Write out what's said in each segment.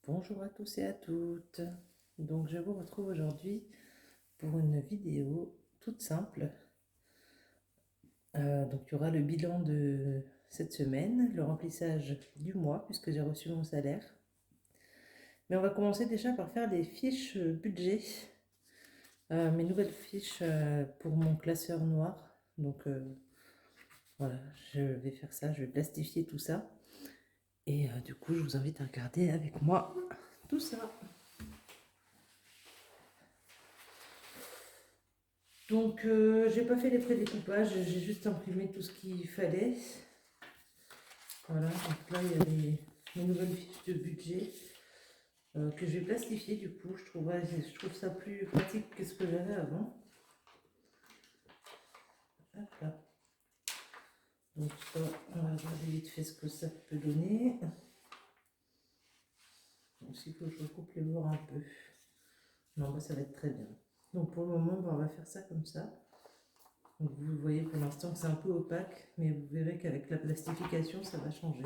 Bonjour à tous et à toutes. Donc je vous retrouve aujourd'hui pour une vidéo toute simple. Donc il y aura le bilan de cette semaine, le remplissage du mois puisque j'ai reçu mon salaire. Mais on va commencer déjà par faire les fiches budget, mes nouvelles fiches pour mon classeur noir. Donc voilà, je vais faire ça, je vais plastifier tout ça. Et du coup je vous invite à regarder avec moi tout ça. Donc, j'ai pas fait les prédécoupages, j'ai juste imprimé tout ce qu'il fallait. Voilà, donc là, il y a mes nouvelles fiches de budget que je vais plastifier du coup. Je trouve ça plus pratique que ce que j'avais avant. Hop là. Donc, ça, on va regarder vite fait ce que ça peut donner. Donc, s'il faut que je recoupe les bords un peu. Non, bah, ça va être très bien. Donc, pour le moment, bah, on va faire ça comme ça. Donc, vous voyez pour l'instant que c'est un peu opaque, mais vous verrez qu'avec la plastification, ça va changer.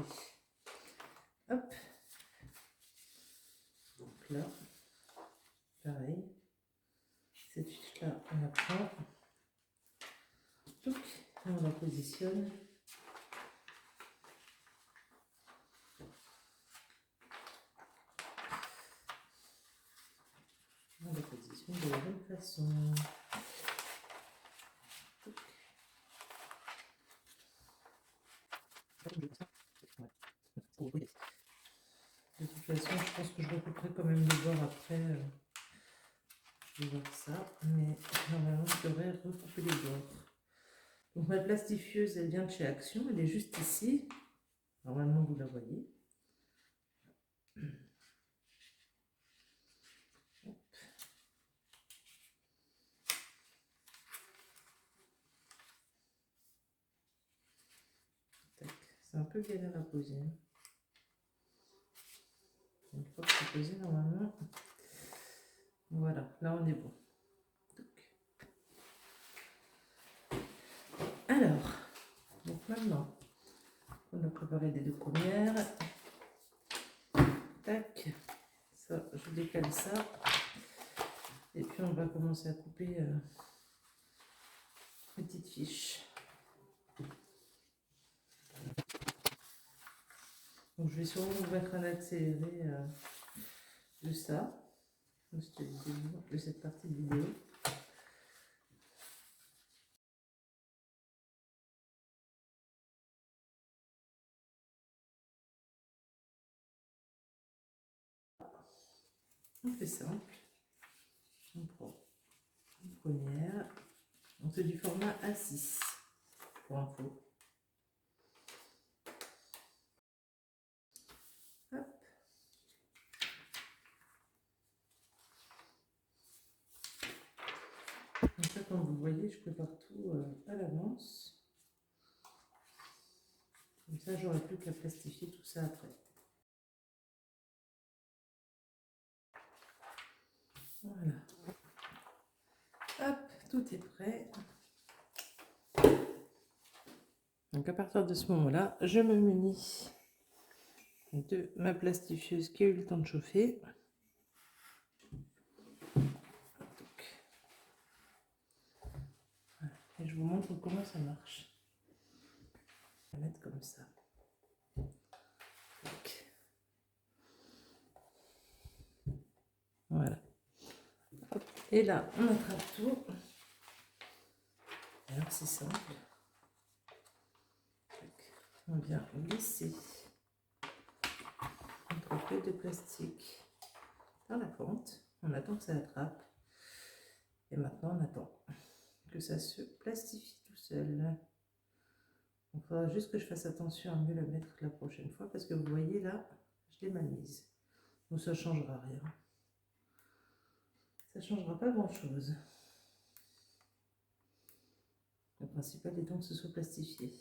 Hop. Donc là, pareil. Cette fiche-là, on la prend. On la positionne. On la positionne de la bonne façon. De toute façon, je pense que je recouperai quand même les bords après. Je vais voir ça. Mais normalement, je devrais recouper les bords. Donc ma plastifieuse, elle vient de chez Action. Elle est juste ici. Normalement, vous la voyez. C'est un peu galère à poser. Une fois que c'est posé, normalement, voilà, là on est bon. Alors, donc maintenant, on a préparé les deux premières. Tac, ça, je décale ça. Et puis on va commencer à couper petites fiches. Donc je vais sûrement vous mettre un accéléré de ça, de cette partie de vidéo. On fait simple. On prend une première. Donc c'est du format A6 pour info. Hop. Donc ça, comme vous voyez, je prépare tout à l'avance. Comme ça, j'aurai plus qu'à plastifier tout ça après. Voilà. Hop, tout est prêt. Donc à partir de ce moment-là, je me munis de ma plastifieuse qui a eu le temps de chauffer. Et je vous montre comment ça marche. On va mettre comme ça. Voilà. Hop. Et là, on attrape tout. Alors c'est simple. On vient glisser notre feuille de plastique dans la pente. On attend que ça attrape. Et maintenant, on attend que ça se plastifie tout seul. Il faudra juste que je fasse attention à mieux la mettre la prochaine fois parce que vous voyez là, je l'ai mal mise. Donc ça ne changera rien. Ça ne changera pas grand chose. Le principal est donc que ce soit plastifié.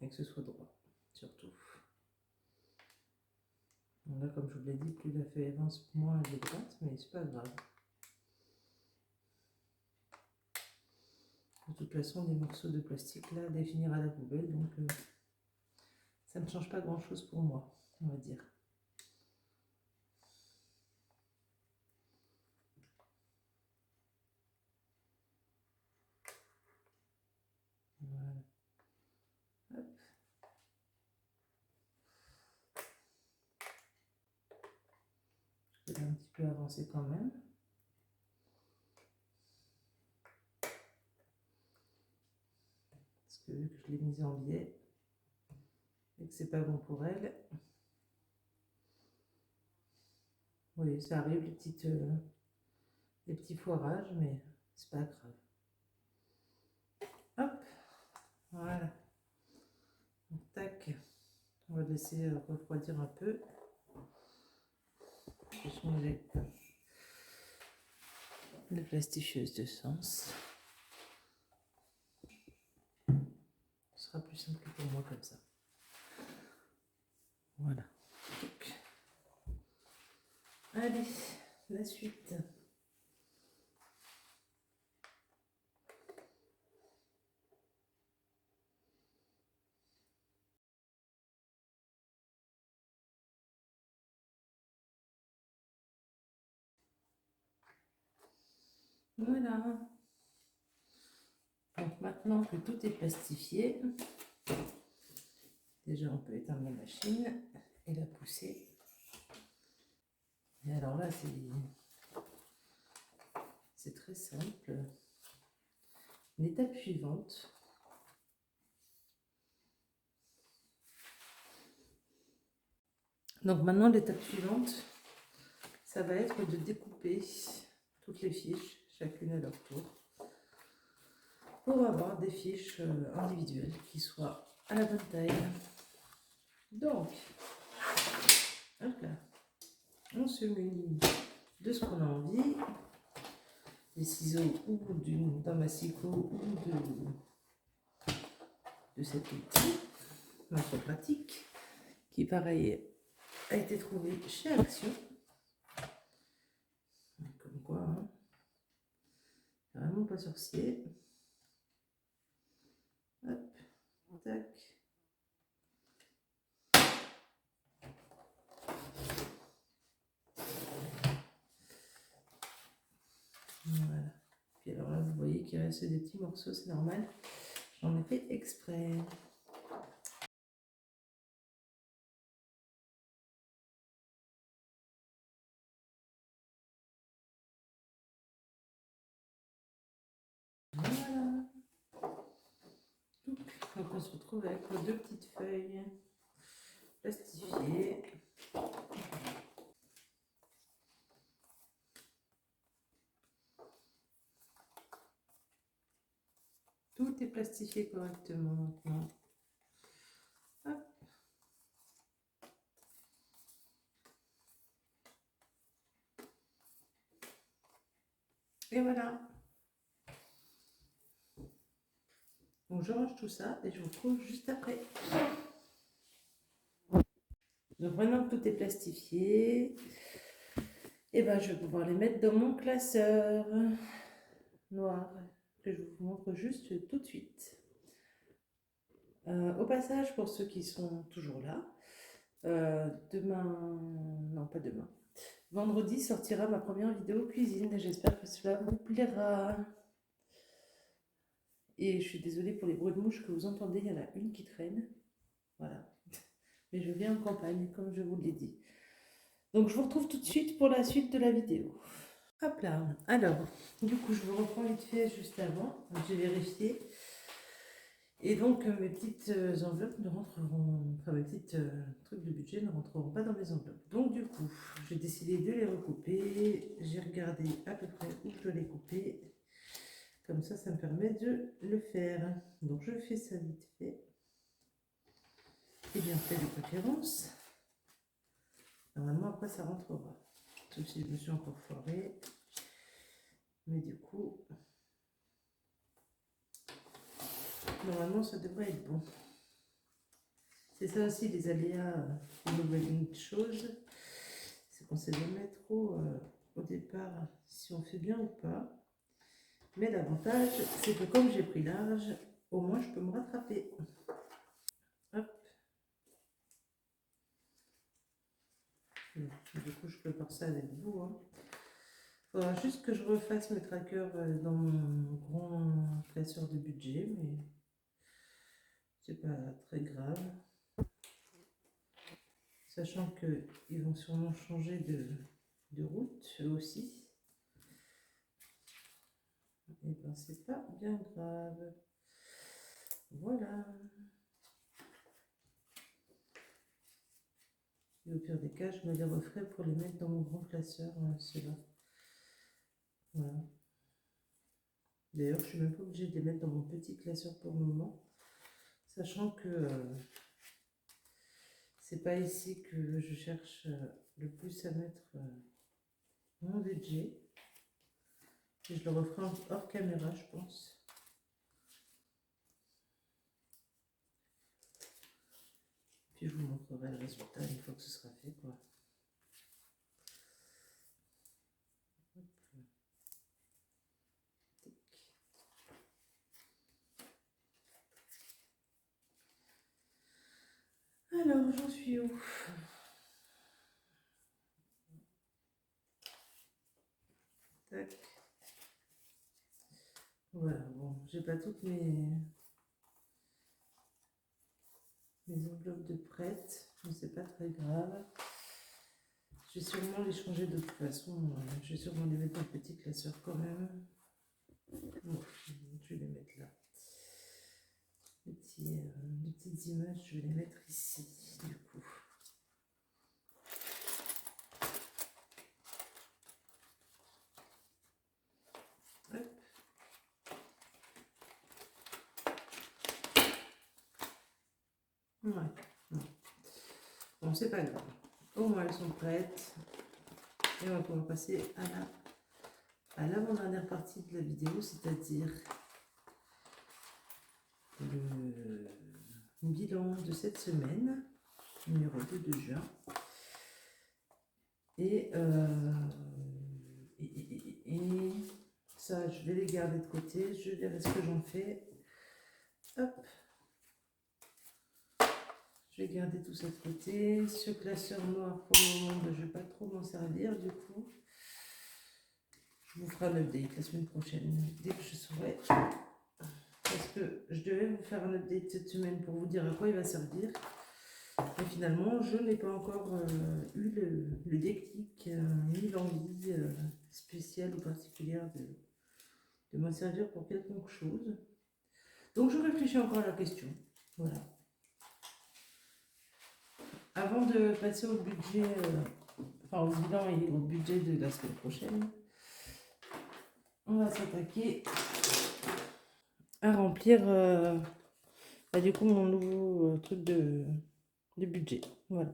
Et que ce soit droit, surtout. Donc là, comme je vous l'ai dit, plus la feuille avance, moins elle est droite, mais c'est pas grave. De toute façon, les morceaux de plastique là, les finir à la poubelle, donc Ça ne change pas grand-chose pour moi, on va dire. Voilà. Hop. Je vais un petit peu avancer quand même. Parce que vu que je l'ai mise en biais et que c'est pas bon pour elle. Oui, ça arrive les petits foirages, mais c'est pas grave. Hop, voilà. Donc, tac, on va laisser refroidir un peu. Je vais changer de plastifieuse de sens. Ce sera plus simple pour moi comme ça. Voilà. Donc, allez, la suite. Voilà. Donc maintenant que tout est plastifié, déjà on peut éteindre la machine et la pousser. Et alors là, c'est très simple. L'étape suivante, donc maintenant l'étape suivante, ça va être de découper toutes les fiches, chacune à leur tour, pour avoir des fiches individuelles qui soient à la bonne taille. Donc, hop là, on se munit de ce qu'on a envie, des ciseaux ou d'un massicot ou de cet outil, notre pratique, qui pareil a été trouvé chez Action. Comme quoi, hein, vraiment pas sorcier. Hop, tac. Voilà. Puis alors là, vous voyez qu'il reste des petits morceaux, c'est normal. J'en ai fait exprès. Voilà. Donc on se retrouve avec nos deux petites feuilles plastifiées. Tout est plastifié correctement maintenant. Hop. Et voilà. Donc je range tout ça et je vous retrouve juste après. Donc maintenant que tout est plastifié, et ben je vais pouvoir les mettre dans mon classeur noir que je vous montre juste tout de suite. Au passage, pour ceux qui sont toujours là, demain, non pas demain, vendredi sortira ma première vidéo cuisine. J'espère que cela vous plaira. Et je suis désolée pour les bruits de mouches que vous entendez, il y en a une qui traîne. Voilà. Mais je viens en campagne, comme je vous l'ai dit. Donc je vous retrouve tout de suite pour la suite de la vidéo. Hop là. Alors, du coup, je vous reprends vite fait juste avant. J'ai vérifié. Et donc, mes petites enveloppes ne rentreront, enfin mes petites trucs de budget ne rentreront pas dans mes enveloppes. Donc, du coup, j'ai décidé de les recouper. J'ai regardé à peu près où je dois les couper. Comme ça me permet de le faire. Donc, je fais ça vite fait. Et bien fait de préférence. Normalement, après, ça rentrera. Sauf si je me suis encore foirée. Mais du coup, normalement, ça devrait être bon. C'est ça aussi les aléas de nouvelles choses. C'est qu'on ne sait jamais trop au départ si on fait bien ou pas. Mais l'avantage, c'est que comme j'ai pris large, au moins je peux me rattraper. Hop. du coup je prépare ça avec vous. Hein. Faudra juste que je refasse mes trackers dans mon grand classeur de budget, mais c'est pas très grave. Sachant qu'ils vont sûrement changer de route, eux aussi. Et ben c'est pas bien grave. Voilà. Et au pire des cas, je me les referai pour les mettre dans mon grand classeur, ceux-là. Voilà. D'ailleurs, je suis même pas obligée de les mettre dans mon petit classeur pour le moment, sachant que c'est pas ici que je cherche le plus à mettre mon budget. Et je le referai hors caméra, je pense. Puis je vous montrerai le résultat une fois que ce sera fait, quoi. Alors, j'en suis où? Tac. Voilà, bon, j'ai pas toutes mes enveloppes de prêtes, mais c'est pas très grave. Je vais sûrement les changer de toute façon. Je vais sûrement les mettre dans le petit classeur quand même. Bon, je vais les mettre là. Les petites images, je vais les mettre ici, du coup. Hop. Ouais. Bon, c'est pas grave. Au moins, elles sont prêtes. Et on va pouvoir passer à l'avant-dernière partie de la vidéo, c'est-à-dire le bilan de cette semaine, numéro 2 de juin. Et ça, je vais les garder de côté, je verrai ce que j'en fais. Hop. Je vais garder tout ça de côté. Ce classeur noir, pour le moment, je ne vais pas trop m'en servir, du coup. Je vous ferai un update la semaine prochaine, dès que je saurai. Parce que je devais vous faire un update cette semaine pour vous dire à quoi il va servir. Et finalement, je n'ai pas encore eu le déclic, ni l'envie spéciale ou particulière de m'en servir pour quelconque chose. Donc je réfléchis encore à la question. Voilà. Avant de passer au budget, enfin au bilan et au budget de la semaine prochaine, on va s'attaquer à remplir du coup mon nouveau truc de budget. Voilà.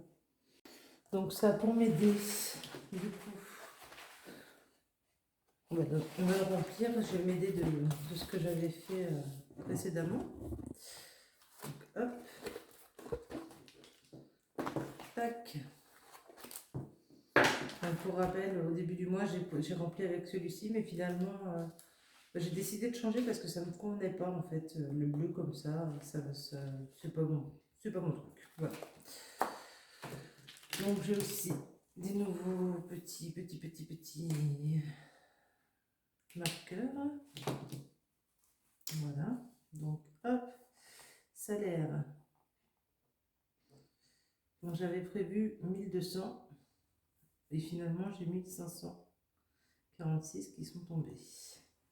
Donc ça pour m'aider, du coup, on va le remplir. Je vais m'aider de ce que j'avais fait précédemment. Donc hop, tac. Donc, pour rappel, au début du mois, j'ai rempli avec celui-ci, mais finalement, j'ai décidé de changer parce que ça ne me convenait pas en fait. Le bleu comme ça c'est pas mon truc. Voilà. Donc j'ai aussi des nouveaux petits marqueurs. Voilà. Donc hop, salaire. Donc j'avais prévu 1200 et finalement j'ai 1546 qui sont tombés.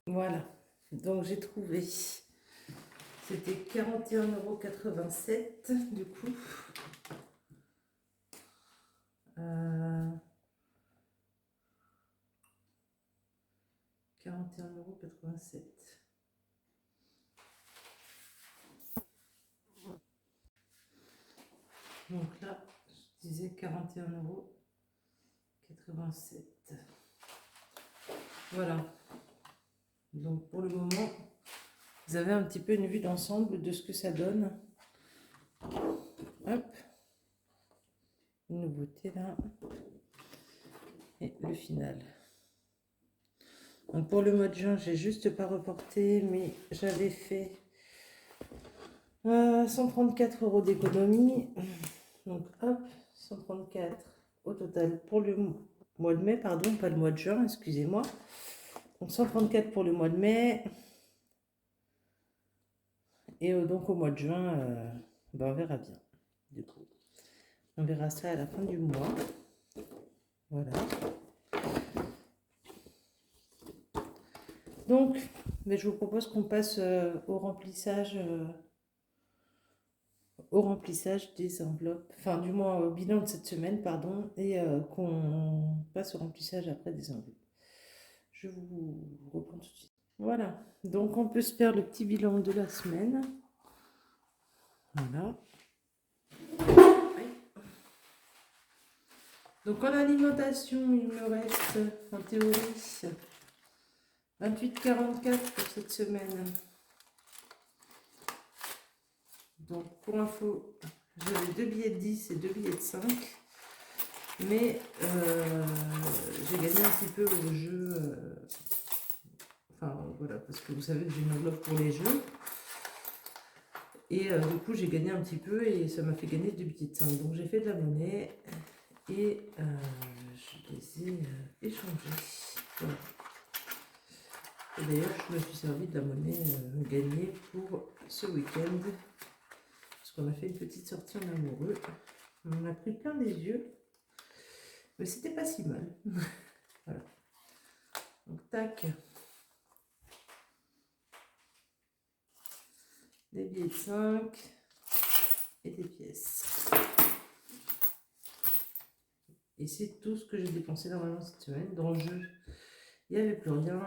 Voilà. Donc j'ai trouvé. C'était 41,87 € du coup. 41,87 €. Donc là, je disais 41,87 €. Voilà. Donc pour le moment, vous avez un petit peu une vue d'ensemble de ce que ça donne. Hop. Une nouveauté là. Et le final. Donc pour le mois de juin, j'ai juste pas reporté, mais j'avais fait 134 € d'économie. Donc hop, 134 au total pour le mois de mai, pardon, pas le mois de juin, excusez-moi. Donc 134 pour le mois de mai. Et donc au mois de juin, ben, on verra bien. Du coup, on verra ça à la fin du mois. Voilà. Donc, mais je vous propose qu'on passe au remplissage des enveloppes, enfin du moins au bilan de cette semaine, pardon, et qu'on passe au remplissage après des enveloppes. Je vous reprends tout de suite. Voilà, donc on peut se faire le petit bilan de la semaine. Voilà. Donc en alimentation, il me reste en théorie 28,44 pour cette semaine. Donc pour info, j'avais 2 billets de 10 et 2 billets de 5. Mais j'ai gagné un petit peu au jeu. Enfin voilà, parce que vous savez que j'ai une enveloppe pour les jeux. Et du coup j'ai gagné un petit peu et ça m'a fait gagner 2 billets de 5. Donc j'ai fait de la monnaie et je les ai échangés. Voilà. Et d'ailleurs je me suis servi de la monnaie gagnée pour ce week-end. Parce qu'on a fait une petite sortie en amoureux. On en a pris plein les yeux. Mais c'était pas si mal. Voilà. Donc tac. Des billets de 5 et des pièces. Et c'est tout ce que j'ai dépensé normalement cette semaine. Dans le jeu, il n'y avait plus rien.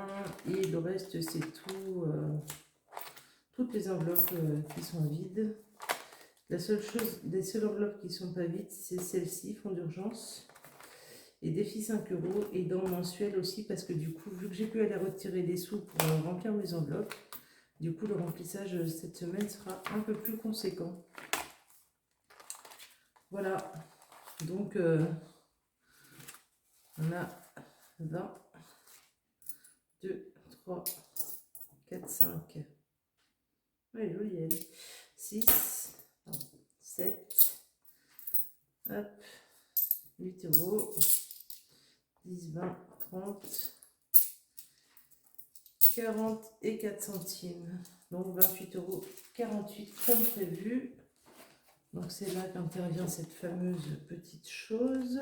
Et le reste, c'est tout. Toutes les enveloppes qui sont vides. La seule chose, les seules enveloppes qui ne sont pas vides, c'est celle-ci, fonds d'urgence. Et défi 5 € et dans mensuel aussi, parce que du coup, vu que j'ai pu aller retirer des sous pour remplir mes enveloppes, du coup, le remplissage cette semaine sera un peu plus conséquent. Voilà. Donc, on a 20, 2, 3, 4, 5. Oui, joli elle. 6, 7, hop, 8 €, 10, 20, 30, 40 et 4 centimes. Donc 28,48 € comme prévu. Donc c'est là qu'intervient cette fameuse petite chose.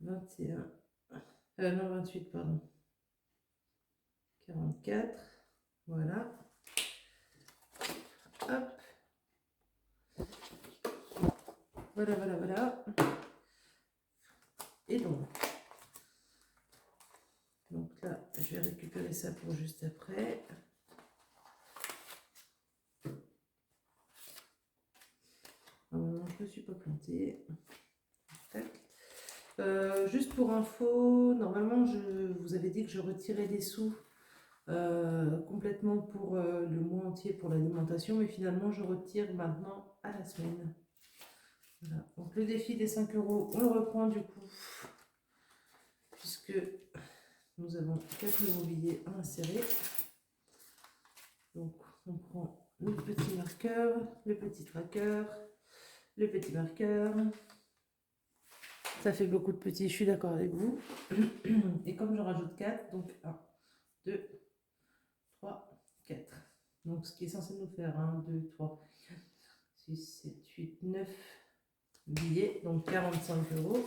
21, non 28 pardon. 44, voilà. Hop. Voilà, voilà, voilà. Et donc là, je vais récupérer ça pour juste après. Non, je ne me suis pas plantée. Juste pour info, normalement, je vous avais dit que je retirais des sous complètement pour le mois entier pour l'alimentation, mais finalement, je retire maintenant à la semaine. Voilà. Donc, le défi des 5 €, on le reprend du coup, puisque nous avons 4 nouveaux billets à insérer. Donc, on prend le petit marqueur, le petit tracker, le petit marqueur. Ça fait beaucoup de petits, je suis d'accord avec vous. Et comme je rajoute 4, donc 1, 2, 3, 4. Donc, ce qui est censé nous faire 1, 2, 3, 4, 6, 7, 8, 9 billets, donc 45 €.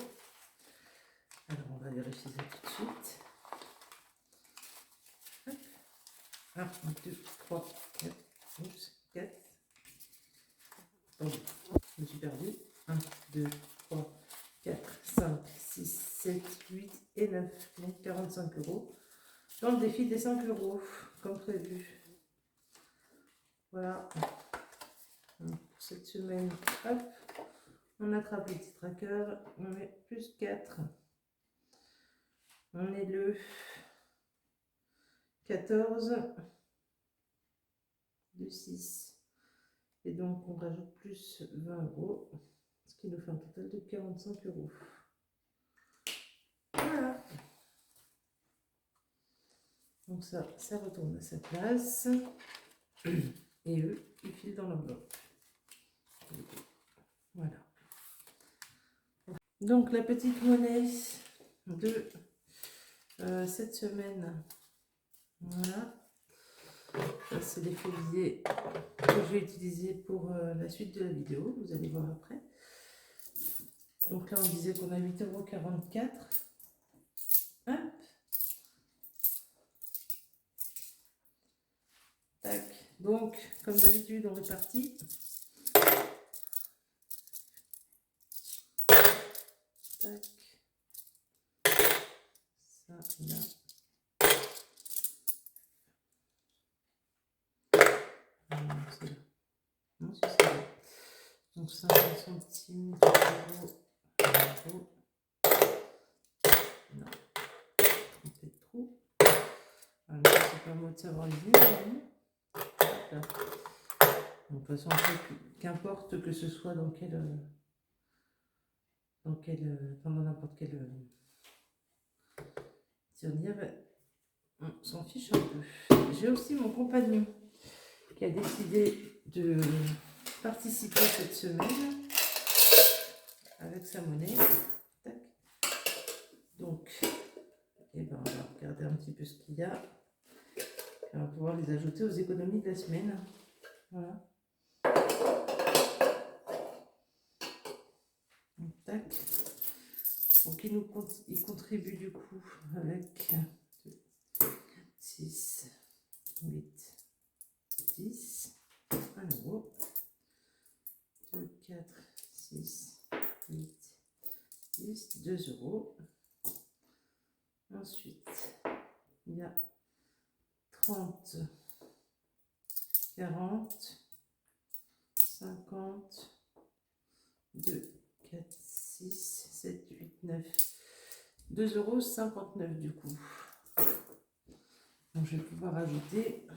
Alors, on va vérifier ça tout de suite. 1, 2, 3, 4, 4. Pardon, je me suis perdue. 1, 2, 3, 4, 5, 6, 7, 8 et 9. Donc 45 €. Dans le défi des 5 €, comme prévu. Voilà. Donc, pour cette semaine, hop, on attrape le petit tracker. On met plus 4. On est le 14 de 6. Et donc, on rajoute plus 20 €, ce qui nous fait un total de 45 €. Voilà. Donc ça retourne à sa place. Et eux, ils filent dans l'enveloppe. Voilà. Donc la petite monnaie de cette semaine, voilà, ça c'est les faux billets que je vais utiliser pour la suite de la vidéo, vous allez voir après. Donc là on disait qu'on a 8,44 €. Hop. Tac. Donc comme d'habitude on répartit. Tac. Ça là. C'est là. Non, c'est ça. Donc 50 centimes d'euros. Non, trompé de trou. Alors, c'est pas moi de savoir les lignes. De toute façon, qu'importe que ce soit dans dans n'importe quelle tirelire, on s'en fiche un peu. J'ai aussi mon compagnon qui a décidé de participer cette semaine avec sa monnaie. Tac. Donc, eh ben, on va regarder un petit peu ce qu'il y a. On va pouvoir les ajouter aux économies de la semaine. Voilà. Donc, tac. Donc il contribue du coup avec 6, 8, 10, 1 €. 2, 4, 6, 8, 10, 2 €. Ensuite, il y a 30, 40, 50, 2, 4, 6, 7, 8, 9. 2,59 € du coup. Donc je vais pouvoir ajouter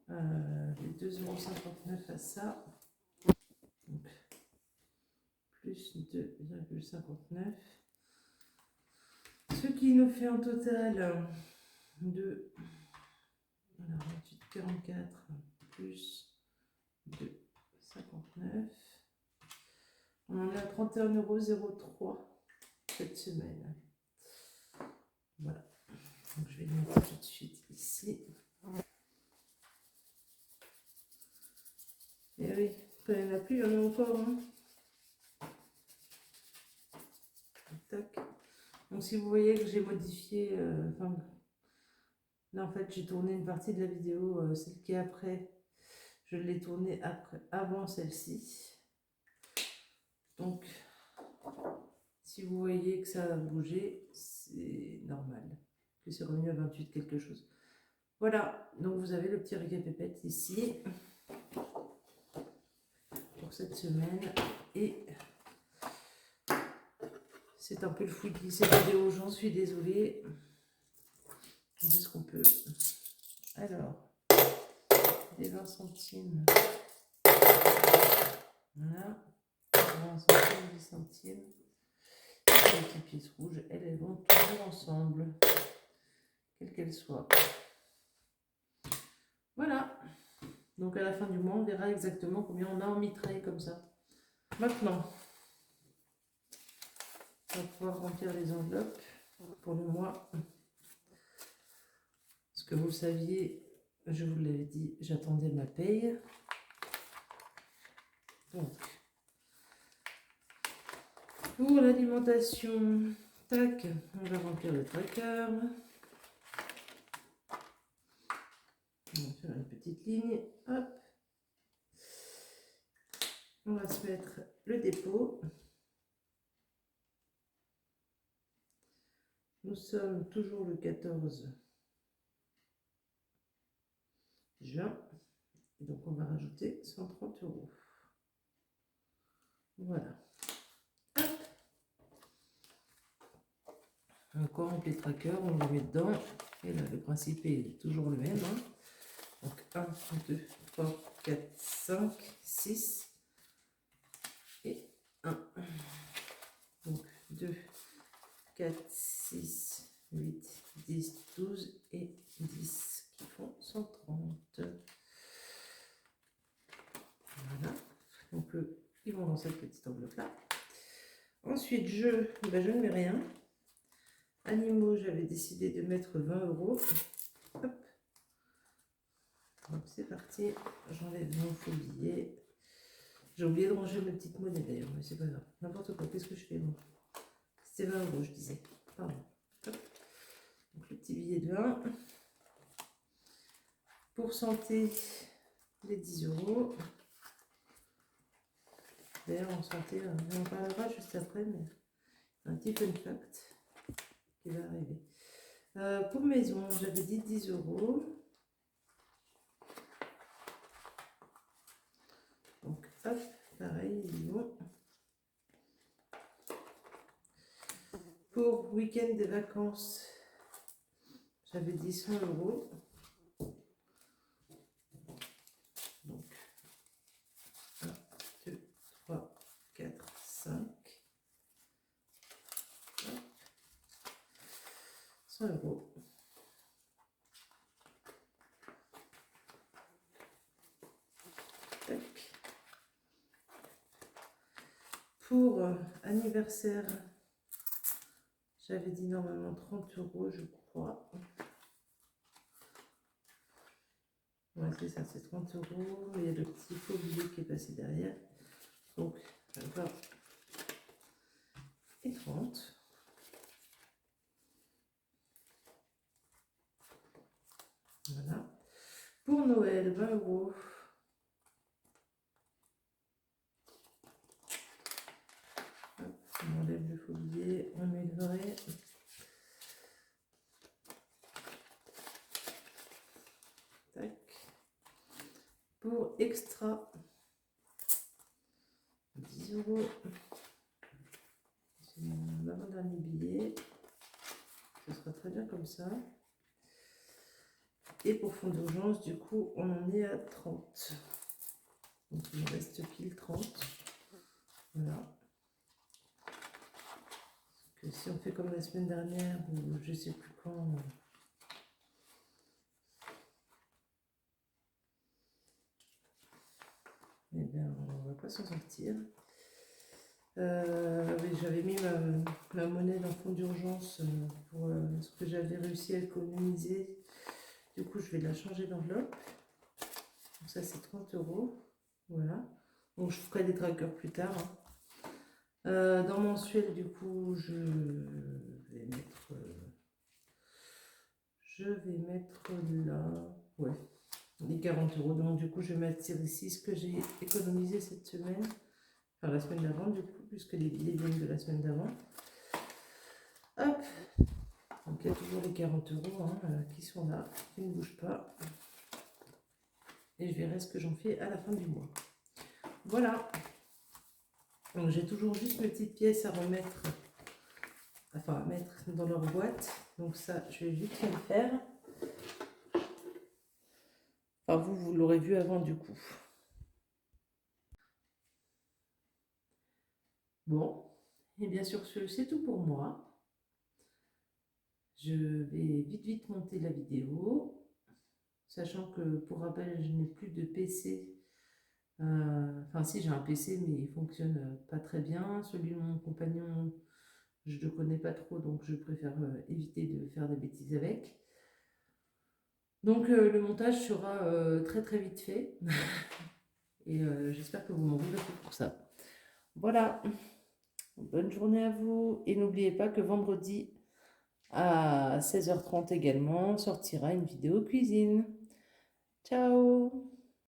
les 2,59 € à ça. Donc, plus 2,59. Ce qui nous fait un total de 28,44 plus 2,59. On en est à 31,03 € cette semaine. Voilà. Donc je vais le mettre tout de suite ici. Et oui, quand il n'y en a plus, il y en a encore. Hein. Tac. Donc si vous voyez que j'ai modifié, là en fait j'ai tourné une partie de la vidéo, celle qui est après, je l'ai tournée avant celle-ci. Donc si vous voyez que ça a bougé, c'est normal, que c'est revenu à 28 quelque chose. Voilà, donc vous avez le petit récapépète ici pour cette semaine. Et c'est un peu le fouillis cette vidéo, j'en suis désolée. On fait ce qu'on peut. Alors, les 20 centimes. Voilà. 20 centimes, 10 centimes. Et les petites pièces rouges, elles vont toujours ensemble, quelles qu'elles soient. Voilà. Donc à la fin du mois, on verra exactement combien on a en mitraille comme ça. Maintenant, on va pouvoir remplir les enveloppes pour le mois. Parce que vous le saviez, je vous l'avais dit, j'attendais ma paye. Donc, pour l'alimentation, tac, on va remplir le tracker. On va faire une petite ligne, hop. On va se mettre le dépôt. Nous sommes toujours le 14 juin. Et donc on va rajouter 130 €. Voilà. Hop. Donc on remplit le tracker, on le met dedans. Et là, le principe est toujours le même. Hein. Donc 1, 2, 3, 4, 5, 6 et 1. Donc 2, 4, 6, 8, 10, 12 et 10 qui font 130. Voilà. Donc ils vont dans cette petite enveloppe là. Ensuite, ben, je ne mets rien. Animaux, j'avais décidé de mettre 20 euros. Hop. Donc c'est parti. J'enlève mon faux billet. J'ai oublié de ranger mes petites monnaies d'ailleurs, mais c'est pas grave. N'importe quoi. Qu'est-ce que je fais moi? C'était 20 euros, je disais. Pardon. Hop. Donc le petit billet de 20. Pour santé, les 10 euros. D'ailleurs, en santé, on en parlera juste après, mais un petit fun fact qui va arriver. Pour maison, j'avais dit 10 euros. Donc, hop, pareil, ils vont. Pour week-end des vacances, j'avais dit 100 euros. Donc, 1, 2, 3, 4, 5. 100 euros. Tac. Pour anniversaire, j'avais dit normalement 30 euros, je crois. Ouais, c'est ça, c'est 30 euros. Il y a le petit faux billet qui est passé derrière. Donc, 20 et 30. Voilà. Pour Noël, 20 euros. Hop, on enlève le faux billet, on met le vrai. Tac. Pour extra, 10 euros. C'est mon avant-dernier billet. Ce sera très bien comme ça. Et pour fonds d'urgence, du coup, on en est à 30. Donc il me reste pile 30. Voilà. Que si on fait comme la semaine dernière, ou je sais plus quand. Eh bien, on va pas s'en sortir. Oui, j'avais mis ma monnaie dans le fonds d'urgence pour ce que j'avais réussi à économiser. Du coup, je vais la changer d'enveloppe. Donc ça, c'est 30 euros. Voilà. Donc, je ferai des trackers plus tard. Hein. Dans mensuel, du coup, je vais mettre là. Ouais, les 40 euros. Donc, du coup, je vais mettre ici ce que j'ai économisé cette semaine. Enfin, la semaine d'avant, du coup, puisque les billets viennent de la semaine d'avant. Hop. Donc, il y a toujours les 40 euros hein, qui sont là, qui ne bougent pas. Et je verrai ce que j'en fais à la fin du mois. Voilà. Donc, j'ai toujours juste mes petites pièces à remettre, enfin, à mettre dans leur boîte. Donc, ça, je vais vite le faire. Enfin, vous l'aurez vu avant, du coup. Bon. Et bien sûr, c'est tout pour moi. Je vais vite monter la vidéo. Sachant que, pour rappel, je n'ai plus de PC. Enfin, si, j'ai un PC, mais il fonctionne pas très bien. Celui de mon compagnon, je ne le connais pas trop, donc je préfère éviter de faire des bêtises avec. Donc, le montage sera très vite fait. Et j'espère que vous m'en voudrez pour ça. Voilà. Bonne journée à vous. Et n'oubliez pas que vendredi, à 16h30 également, sortira une vidéo cuisine. Ciao!